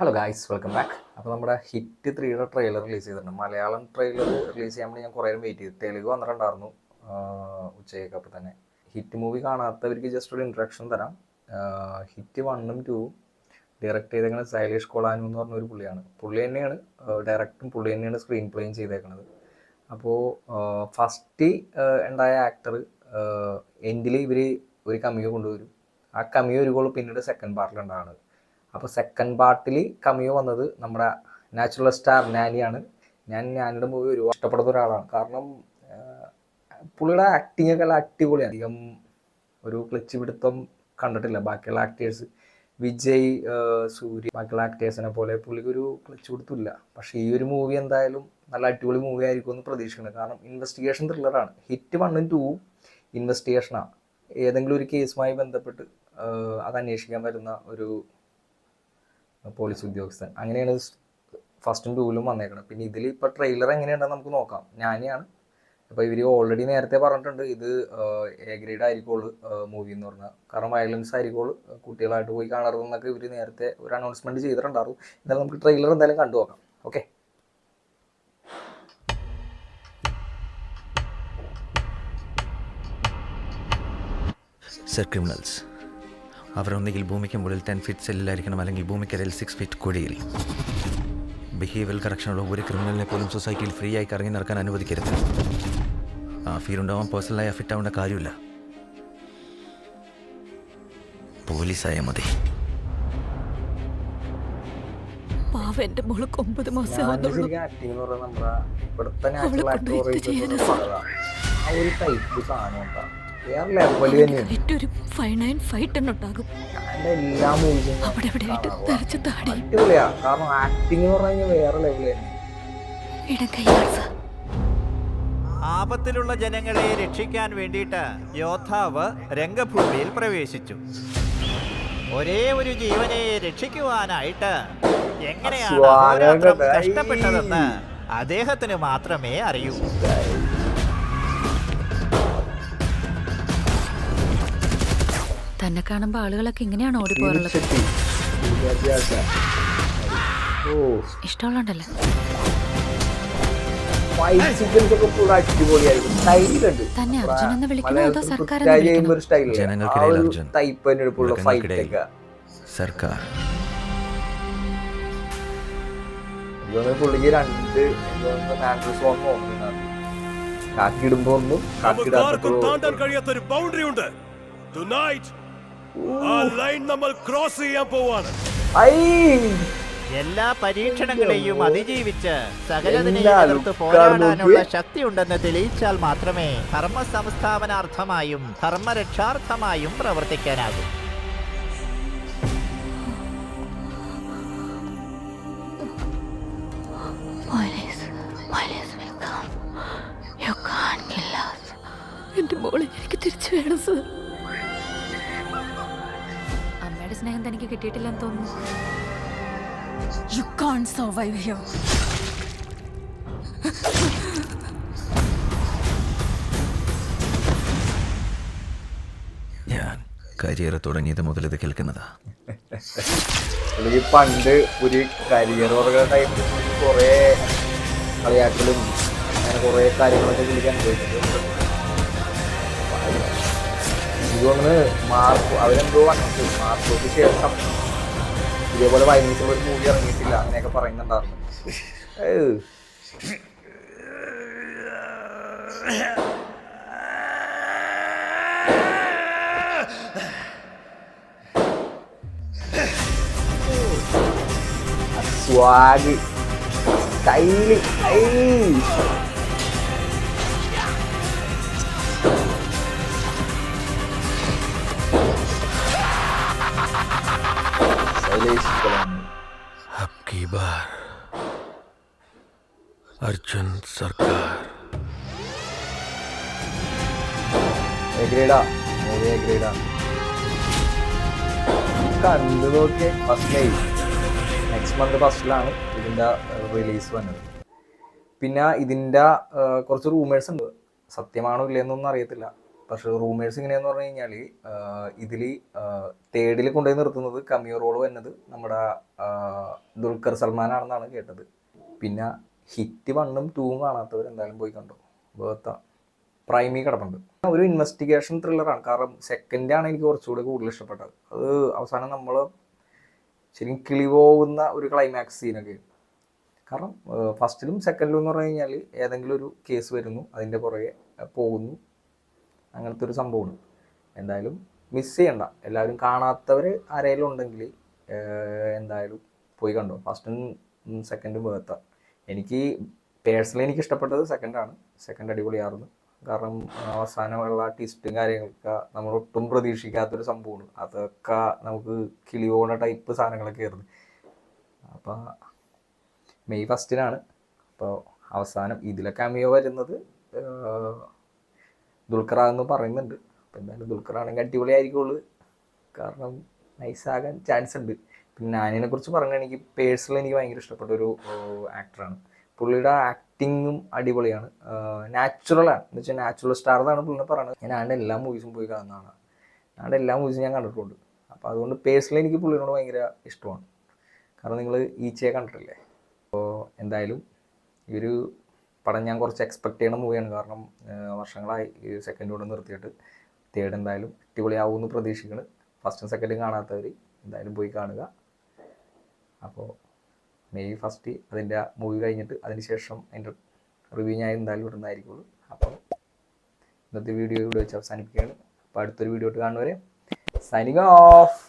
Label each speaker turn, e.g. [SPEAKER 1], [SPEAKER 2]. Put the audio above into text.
[SPEAKER 1] Hello guys, welcome back. അപ്പോൾ നമ്മുടെ hit 3യുടെ trailer release ചെയ്തിട്ടുണ്ട്. മലയാളം ട്രെയിലർ റിലീസ് ചെയ്യാൻ വേണ്ടി ഞാൻ കുറേ വെയിറ്റ് ചെയ്തു. തെലുങ്ക് വന്നിട്ടുണ്ടായിരുന്നു ഉച്ചയ്ക്ക്. അപ്പോൾ തന്നെ ഹിറ്റ് മൂവി കാണാത്തവർക്ക് ജസ്റ്റ് ഒരു ഇൻട്രഡക്ഷൻ തരാം. ഹിറ്റ് 1ഉം 2ഉം ഡയറക്റ്റ് ചെയ്തേക്കുന്നത് ശൈലേഷ് കൊളാനു എന്ന് പറഞ്ഞ ഒരു പുള്ളിയാണ്. പുള്ളി തന്നെയാണ് ഡയറക്റ്റും പുള്ളി തന്നെയാണ് സ്ക്രീൻ പ്ലേയും ചെയ്തേക്കുന്നത്. അപ്പോൾ ഫസ്റ്റ് ഉണ്ടായ ആക്ടർ എൻഡിൽ ഇവർ ഒരു കമിയോ കൊണ്ടുവരും. ആ കമിയോ ഒരു പിന്നീട് സെക്കൻഡ് പാർട്ടിലുണ്ടാകുന്നത്. അപ്പോൾ സെക്കൻഡ് പാർട്ടിൽ കമിയോ വന്നത് നമ്മുടെ നാച്ചുറൽ സ്റ്റാർ നാനിയാണ്. ഞാൻ നാനിയുടെ മൂവി ഒരുപാട് ഇഷ്ടപ്പെടുന്ന ഒരാളാണ്. കാരണം പുള്ളിയുടെ ആക്ടിങ് ഒക്കെ എല്ലാം അടിപൊളിയാണ്. അധികം ഒരു ക്ലച്ച് പിടുത്തം കണ്ടിട്ടില്ല ബാക്കിയുള്ള ആക്ടേഴ്സ്. വിജയ്, സൂര്യ, ബാക്കിയുള്ള ആക്ടേഴ്സിനെ പോലെ പുള്ളിക്ക് ഒരു ക്ലച്ച് പിടുത്തമില്ല. പക്ഷേ ഈ ഒരു മൂവി എന്തായാലും നല്ല അടിപൊളി മൂവി ആയിരിക്കും എന്ന് പ്രതീക്ഷിക്കുന്നത്. കാരണം ഇൻവെസ്റ്റിഗേഷൻ ത്രില്ലറാണ്. ഹിറ്റ് 1ഉം 2ഉം ഇൻവെസ്റ്റിഗേഷനാണ്. ഏതെങ്കിലും ഒരു കേസുമായി ബന്ധപ്പെട്ട് അത് അന്വേഷിക്കാൻ വരുന്ന ഒരു പോലീസ് ഉദ്യോഗസ്ഥൻ. അങ്ങനെയാണ് ഫസ്റ്റും 2ലും വന്നേക്കുന്നത്. പിന്നെ ഇതിൽ ഇപ്പോൾ ട്രെയിലർ എങ്ങനെയുണ്ടെന്ന് നമുക്ക് നോക്കാം. ഞാനെയാണ് അപ്പോൾ ഇവർ ഓൾറെഡി നേരത്തെ പറഞ്ഞിട്ടുണ്ട് ഇത് എ ഗ്രേഡ് ആയിരിക്കുള്ളൂ മൂവി എന്ന് പറഞ്ഞാൽ. കാരണം വയലൻസ് ആയിരിക്കുള്ളൂ, കുട്ടികളായിട്ട് പോയി കാണരുതെന്നൊക്കെ ഇവർ നേരത്തെ ഒരു അനൗൺസ്മെൻറ്റ് ചെയ്തിട്ടുണ്ടായിരുന്നു. എന്നാലും നമുക്ക് ട്രെയിലർ എന്തായാലും കണ്ടു നോക്കാം. ഓക്കെ.
[SPEAKER 2] സർ, ക്രിമിനൽസ് അവരൊന്നുകിൽ ഭൂമിക്ക് മുകളിൽ 10 ഫീറ്റ് സെല്ലിലായിരിക്കണം, അല്ലെങ്കിൽ ഭൂമിക്കരയിൽ 6 ഫീറ്റ് കുഴിയിൽ. ബിഹേവിയറൽ കറക്ഷനുള്ള ഒരു ക്രിമിനലിനെ പോലും സൊസൈറ്റിയിൽ ഫ്രീ ആയി കറങ്ങി നടക്കാൻ അനുവദിക്കരുത്. ആ ഫീൽ ഉണ്ടാവാൻ പേഴ്സണലായി അഫിറ്റ് ആവേണ്ട കാര്യമില്ല. പോലീസായ മതി.
[SPEAKER 3] എന്റെ മോൾക്ക് 9 മാസം
[SPEAKER 4] ആപത്തിലുള്ള ജനങ്ങളെ രക്ഷിക്കാൻ വേണ്ടിയിട്ട് യോദ്ധാവ് രംഗഭൂമിയിൽ പ്രവേശിച്ചു. ഒരേ ഒരു ജീവനെ രക്ഷിക്കുവാനായിട്ട് എങ്ങനെയാണ് കഷ്ടപ്പെട്ടതെന്ന് അദ്ദേഹത്തിന് മാത്രമേ അറിയൂ.
[SPEAKER 3] തന്നെ കാണുമ്പോ ആളുകളൊക്കെ ഇങ്ങനെയാണ് ഓടിപ്പോറുള്ളത്. ഇഷ്ടമുള്ളണ്ടല്ലേ. തന്നെ അർജുൻ എന്ന് വിളിക്കണോ അതോ സർക്കാർ?
[SPEAKER 2] സർക്കാർ.
[SPEAKER 1] പുള്ളിക്ക് രണ്ട് സോങ് കാക്കിടുമ്പോ ഒന്നും
[SPEAKER 5] കഴിയാത്തൊരു ബൗണ്ടറി ഉണ്ട്. നമ്മൾ ക്രോസ് ചെയ്യാൻ പോവാണ്.
[SPEAKER 4] എല്ലാ പരീക്ഷണങ്ങളെയും അതിജീവിച്ച് സകലതിനെയും എതിർത്ത് പോരാടാനുള്ള ശക്തിയുണ്ടെന്ന് തെളിയിച്ചാൽ മാത്രമേ ധർമ്മ സംസ്ഥാപനാർത്ഥമായും ധർമ്മരക്ഷാർത്ഥമായും പ്രവർത്തിക്കാനാകൂ.
[SPEAKER 3] എന്റെ മോളെ എനിക്ക് തിരിച്ചു വേണം സർ. അമ്മയുടെ സ്നേഹം തനിക്ക് കിട്ടിയിട്ടില്ലെന്ന് തോന്നുന്നു. You can't survive here.
[SPEAKER 2] ഞാൻ കരിയർ തുടങ്ങിയത് മുതൽ ഇത് കേൾക്കുന്നതാ.
[SPEAKER 1] പണ്ട് ഒരു കരിയർ ടൈമിൽ കുറേ കളിയാക്കലും അങ്ങനെ കുറേ കാര്യങ്ങളൊക്കെ വിളിക്കാൻ പോയിട്ടുണ്ട്. ഇതൊന്ന് അവരെന്തോ വന്നിട്ട് മാർക്കോക്ക് ശേഷം ഇതേപോലെ വൈകുന്നേരം ഒരു മൂവി ഇറങ്ങിയിട്ടില്ല അങ്ങനെയൊക്കെ പറയുന്നുണ്ടായിരുന്നു. സ്വാഗ് സ്റ്റൈല്
[SPEAKER 2] അബ്കി ബാർ അർജുൻ സർക്കാർ.
[SPEAKER 1] കണ്ടു നോക്കിയ ഫസ്റ്റ് മെയ് നെക്സ്റ്റ് മന്ത് ഫസ്റ്റിലാണ് ഇതിൻ്റെ റിലീസ് വന്നത്. പിന്നെ ഇതിൻ്റെ കുറച്ച് റൂമേഴ്സ് ഉണ്ട്. സത്യമാണോ ഇല്ലയെന്നൊന്നും അറിയത്തില്ല. പക്ഷേ റൂമേഴ്സ് ഇങ്ങനെയെന്ന് പറഞ്ഞു കഴിഞ്ഞാൽ ഇതിൽ തേർഡിൽ കൊണ്ടുപോയി നിർത്തുന്നത് കമിയോ റോൾ വരുന്നത് നമ്മുടെ ദുൽഖർ സൽമാനാണെന്നാണ് കേട്ടത്. പിന്നെ ഹിറ്റ് 1ഉം 2ഉം കാണാത്തവർ എന്തായാലും പോയി കണ്ടു. വേർത്ത പ്രൈമി കിടപ്പുണ്ട്. ഒരു ഇൻവെസ്റ്റിഗേഷൻ ത്രില്ലറാണ്. കാരണം സെക്കൻഡാണ് എനിക്ക് കുറച്ചുകൂടി കൂടുതൽ ഇഷ്ടപ്പെട്ടത്. അത് അവസാനം നമ്മൾ ശരിക്കും കിളിപോകുന്ന ഒരു ക്ലൈമാക്സ് സീനൊക്കെ. കാരണം ഫസ്റ്റിലും സെക്കൻഡിലും എന്ന് പറഞ്ഞു കഴിഞ്ഞാൽ ഏതെങ്കിലും ഒരു കേസ് വരുന്നു, അതിൻ്റെ പുറകെ പോകുന്നു, അങ്ങനത്തെ ഒരു സംഭവമാണ്. എന്തായാലും മിസ് ചെയ്യണ്ട. എല്ലാവരും കാണാത്തവർ ആരെങ്കിലും ഉണ്ടെങ്കിൽ എന്തായാലും പോയി കണ്ടോ. ഫസ്റ്റും സെക്കൻഡും വേർത്ത. എനിക്ക് പേഴ്സണലി എനിക്ക് ഇഷ്ടപ്പെട്ടത് സെക്കൻഡാണ്. സെക്കൻഡ് അടിപൊളിയായിരുന്നു. കാരണം അവസാനമുള്ള ട്വിസ്റ്റും കാര്യങ്ങളൊക്കെ നമ്മൾ ഒട്ടും പ്രതീക്ഷിക്കാത്തൊരു സംഭവമാണ്. അതൊക്കെ നമുക്ക് കിളിയോണ ടൈപ്പ് സാധനങ്ങളൊക്കെ ആയിരുന്നു. അപ്പോൾ മെയ് 1 അപ്പോൾ അവസാനം ഇതിലെ കാമിയോ വരുന്നത് ദുൽഖറാന്ന് പറയുന്നുണ്ട്. അപ്പോൾ എന്തായാലും ദുൽഖറാണെങ്കിൽ അടിപൊളിയായിരിക്കുള്ളൂ. കാരണം നൈസാകാൻ ചാൻസ് ഉണ്ട്. പിന്നെ നാനിനെ കുറിച്ച് പറയുകയാണെങ്കിൽ പേഴ്സണലി എനിക്ക് ഭയങ്കര ഇഷ്ടപ്പെട്ട ഒരു ആക്ടറാണ്. പുള്ളിയുടെ ആക്ടിങ്ങും അടിപൊളിയാണ്, നാച്ചുറലാണ്. എന്ന് വെച്ചാൽ നാച്ചുറൽ സ്റ്റാർ എന്നാണ് പുള്ളിനെ പറയുന്നത്. ഞാൻ ആളുടെ എല്ലാ മൂവീസും പോയി കാണുന്നതാണ്. ആളുടെ എല്ലാ മൂവീസും ഞാൻ കണ്ടിട്ടുണ്ട്. അപ്പോൾ അതുകൊണ്ട് പേഴ്സണലി എനിക്ക് പുള്ളിനോട് ഭയങ്കര ഇഷ്ടമാണ്. കാരണം നിങ്ങൾ ഈച്ചയെ കണ്ടിട്ടില്ലേ? അപ്പോൾ എന്തായാലും ഈ ഒരു പടം ഞാൻ കുറച്ച് എക്സ്പെക്ട് ചെയ്യുന്ന മൂവിയാണ്. കാരണം വർഷങ്ങളായി ഈ സെക്കൻഡ് കൊണ്ട് നിർത്തിയിട്ട്. തേർഡ് എന്തായാലും അടിപൊളിയാവുമെന്ന് പ്രതീക്ഷിക്കണം. ഫസ്റ്റും സെക്കൻഡും കാണാത്തവർ എന്തായാലും പോയി കാണുക. അപ്പോൾ മെയ് 1 അതിൻ്റെ മൂവി കഴിഞ്ഞിട്ട് അതിന് ശേഷം അതിൻ്റെ റിവ്യൂ ഞാൻ എന്തായാലും ഇടുന്നതായിരിക്കുള്ളൂ. അപ്പോൾ ഇന്നത്തെ വീഡിയോ ഇവിടെ വെച്ച് അവസാനിപ്പിക്കുകയാണ്. അപ്പോൾ അടുത്തൊരു വീഡിയോ ഇട്ട് കാണുന്നവരെ സൈനിങ് ഓഫ്.